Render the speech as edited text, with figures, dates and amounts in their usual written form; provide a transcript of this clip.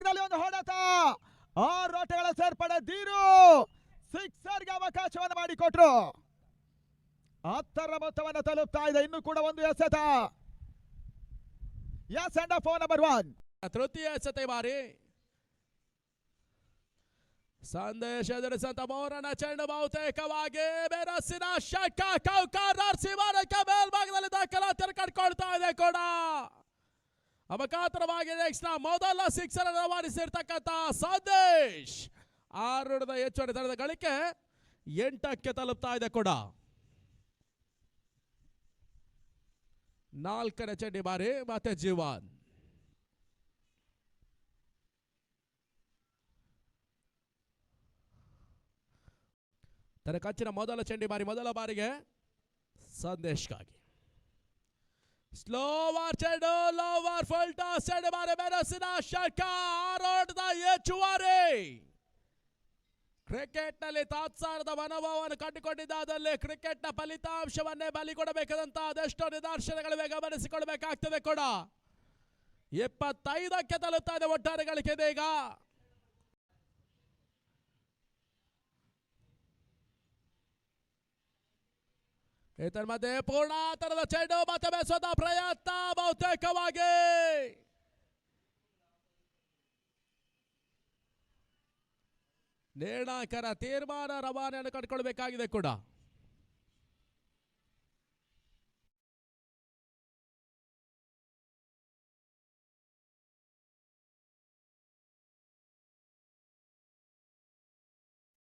ದೂರದಲ್ಲಿ ಒಂದು ಹೊಡೆತ, 6 ಓಟಗಳ ಸೇರ್ಪಡೆ. ಧೀರು ಸಿಕ್ಸರ್ಗೆ ಅವಕಾಶವನ್ನು ಮಾಡಿಕೊಟ್ರು. 10ರ ಮೊತ್ತವನ್ನು ತಲುಪ್ತಾ ಇದೆ. ಇನ್ನು ಕೂಡ ಒಂದು ಎಸೆತ. Send off number 1. ತೃತೀಯ ಎಸೆತ ಬಾರಿ ಸಂದೇಶ ಎದುರಿಸಂತ ಮೌರನ ಚೆಂಡು ಬಹುತೇಕವಾಗಿ ಬೆರಸಿನ ಶಕ ಕೌಕಾರಾರ್ಸಿ ಮಾರಕ್ಕೆ ಮೇಲ್ಭಾಗದಲ್ಲಿ ದಾಖಲಾತಿ ಕಟ್ಕೊಳ್ತಾ ಇದೆ ಕೂಡ. ಅಪಘಾತವಾಗಿ ನೆಕ್ಸ್ಟ್ ಮೊದಲ ಸಿಕ್ಸರ್ ಅನ್ನು ರವಾನಿಸಿರ್ತಕ್ಕಂಥ ಸಂದೇಶ್ 6 ಹೆಚ್ಚುವರಿ ತಂಡದ ಗಳಿಕೆ 8ಕ್ಕೆ ತಲುಪ್ತಾ ಇದೆ ಕೂಡ. 4ನೇ ಚೆಂಡಿ ಬಾರಿ ಮತ್ತೆ ಜೀವನ್. ತನ್ನ ಕಚ್ಚಿನ ಮೊದಲ ಚೆಂಡಿ ಬಾರಿ ಮೊದಲ ಬಾರಿಗೆ ಸಂದೇಶ್ಗಾಗಿ. ಸ್ಲೋವರ್ ಚೆಂಡು, ಲೋವರ್ ಫುಲ್ ಟಾಸ್ ಚೆಂಡು ಬಾರಿ ಬೆರಸಿನ ಶಕ 6 ಹೆಚ್ಚುವರಿ. ಕ್ರಿಕೆಟ್ನಲ್ಲಿ ತಾತ್ಸಾರದ ಮನೋಭಾವವನ್ನು ಕಂಡುಕೊಂಡಿದ್ದಾದಲ್ಲಿ ಕ್ರಿಕೆಟ್ನ ಫಲಿತಾಂಶವನ್ನೇ ಬಲಿ ಕೊಡಬೇಕಾದಂತ ಅದೆಷ್ಟೋ ನಿದರ್ಶನಗಳಿವೆ, ಗಮನಿಸಿಕೊಳ್ಬೇಕಾಗ್ತದೆ ಕೂಡ. 25ಕ್ಕೆ ತಲುಪ್ತಾ ಇದೆ ಒಟ್ಟಾರೆ ಗಳಿಕೆ ಈಗ. ಇದರ ಮಧ್ಯೆ ಪೂರ್ಣಾಂತರದ ಚೆಂಡು ಮತ್ತೆ ಬೆಸೋದ ಪ್ರಯತ್ನ ಬಹುತೇಕವಾಗಿ ನಿರ್ಣಾಯಕರ ತೀರ್ಮಾನ ರವಾನೆಯನ್ನು ಕಂಡುಕೊಳ್ಬೇಕಾಗಿದೆ ಕೂಡ.